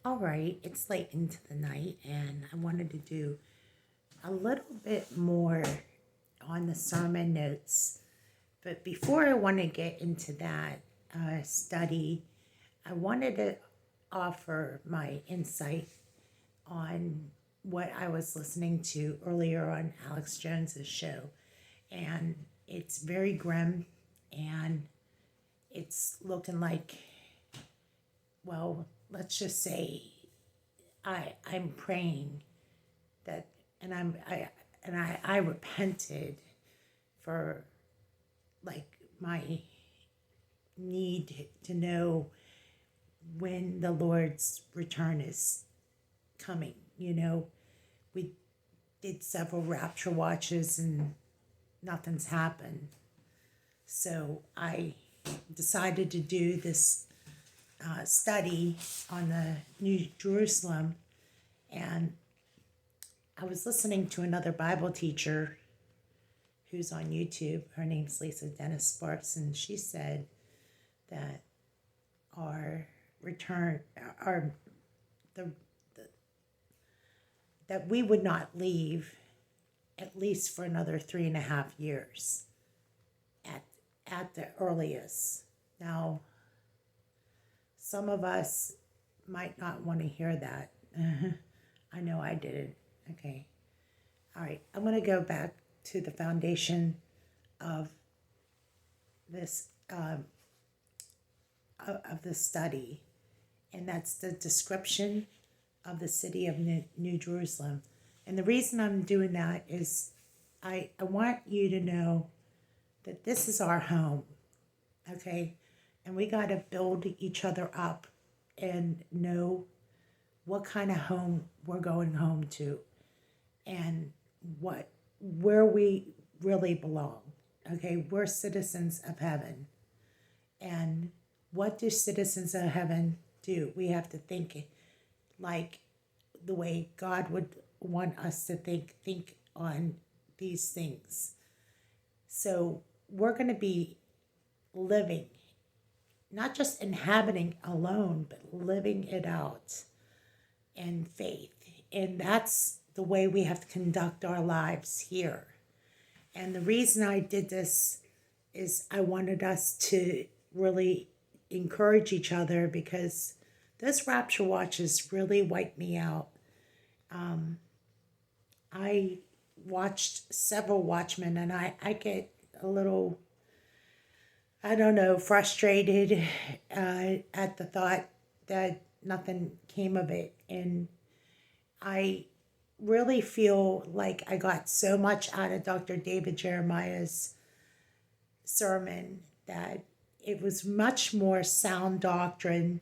All right, it's late into the night, and I wanted to do a little bit more on the sermon notes. But before I want to get into that study, I wanted to offer my insight on what I was listening to earlier on Alex Jones's show. And it's very grim, and it's looking like, well, let's just say I'm praying that, and I repented for like my need to know when the Lord's return is coming. We did several rapture watches and nothing's happened. So I decided to do this study on the New Jerusalem, and I was listening to another Bible teacher who's on YouTube. Her name's Lisa Dennis Sparks, and she said that our return, our the that we would not leave at least for another 3.5 years at the earliest. Now, some of us might not want to hear that. I know I didn't. Okay. All right. I'm going to go back to the foundation of this of the study, and that's the description of the city of New Jerusalem. And the reason I'm doing that is I want you to know that this is our home, okay? And we got to build each other up and know what kind of home we're going home to and where we really belong, okay? We're citizens of heaven. And what do citizens of heaven do? We have to think like the way God would want us to think on these things. So we're going to be living, not just inhabiting alone, but living it out in faith. And that's the way we have to conduct our lives here. And the reason I did this is I wanted us to really encourage each other, because those rapture watches really wiped me out. I watched several Watchmen, and I get a little, I don't know, frustrated at the thought that nothing came of it. And I really feel like I got so much out of Dr. David Jeremiah's sermon that it was much more sound doctrine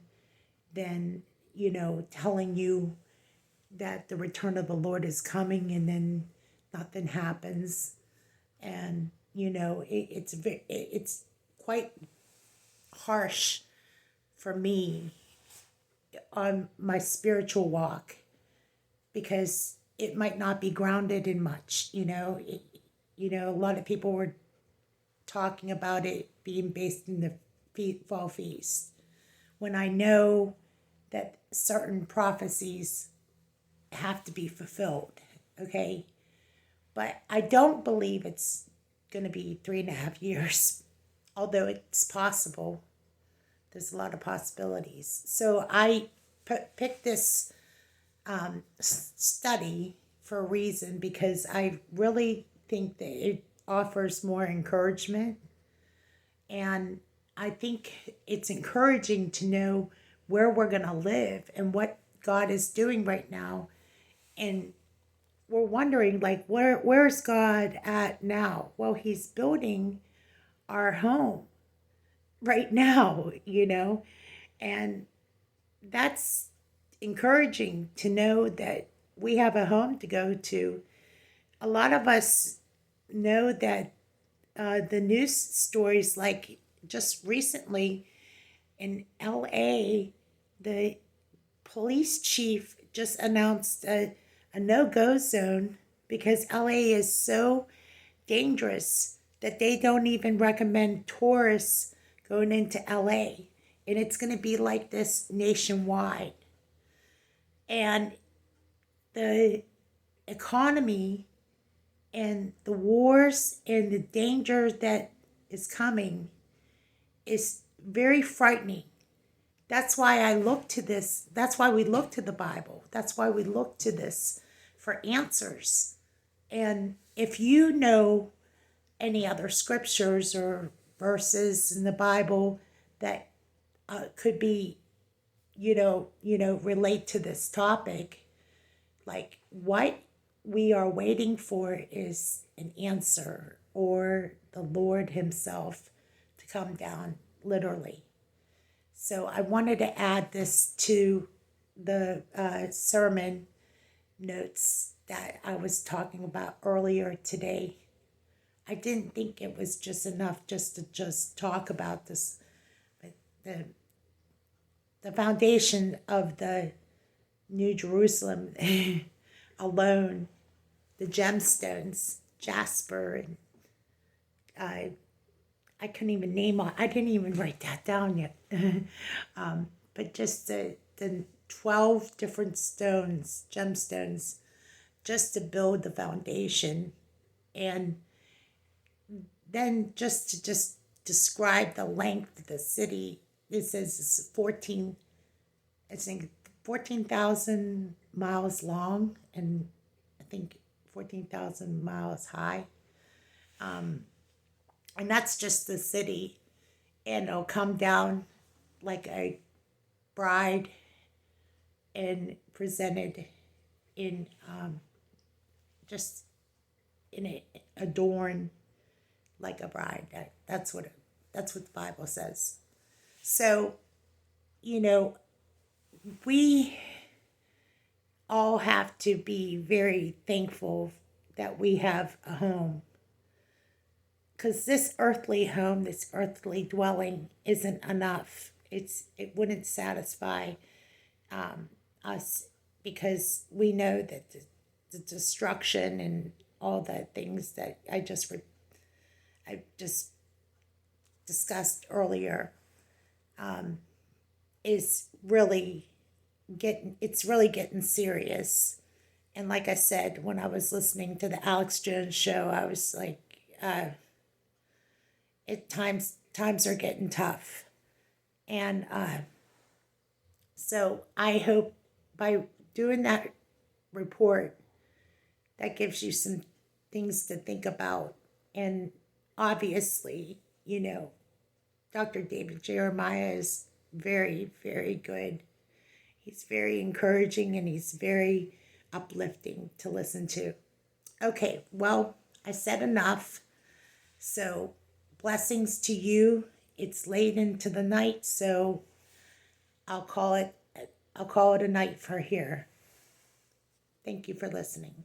than, telling you that the return of the Lord is coming and then nothing happens. And, it's quite harsh for me on my spiritual walk, because it might not be grounded in much, a lot of people were talking about it being based in the fall feast, when I know that certain prophecies have to be fulfilled, okay? But I don't believe it's going to be 3.5 years, although it's possible. There's a lot of possibilities. So I picked this study for a reason, because I really think that it offers more encouragement. And I think it's encouraging to know where we're going to live and what God is doing right now. And we're wondering, like, where's God at now? Well, he's building our home right now, and that's encouraging to know that we have a home to go to. A lot of us know that the news stories, like just recently in LA, the police chief just announced a no-go zone because LA is so dangerous that they don't even recommend tourists going into LA. And it's going to be like this nationwide. And the economy and the wars and the danger that is coming is very frightening. That's why I look to this. That's why we look to the Bible. That's why we look to this for answers. And if you know any other scriptures or verses in the Bible that could be, relate to this topic, like what we are waiting for is an answer or the Lord Himself to come down literally. So I wanted to add this to the sermon notes that I was talking about earlier today. I didn't think it was just enough just to just talk about this, but the foundation of the New Jerusalem alone, the gemstones, jasper, and I couldn't even name all. I didn't even write that down yet. But just the 12 different stones, gemstones, just to build the foundation, and then just to describe the length of the city. It says it's 14. I think 14,000 miles long, and I think 14,000 miles high. And that's just the city. And it'll come down like a bride and presented in just in a adorned like a bride. That's what the Bible says. So, we all have to be very thankful that we have a home, because this earthly home, this earthly dwelling isn't enough. It wouldn't satisfy us, because we know that the destruction and all the things that I just discussed earlier is really getting serious. And like I said, when I was listening to the Alex Jones show, I was like, times are getting tough. And so I hope by doing that report, that gives you some things to think about. And obviously, Dr. David Jeremiah is very, very good. He's very encouraging, and he's very uplifting to listen to. Okay, well, I said enough. So blessings to you. It's late into the night, so I'll call it a night for here. Thank you for listening.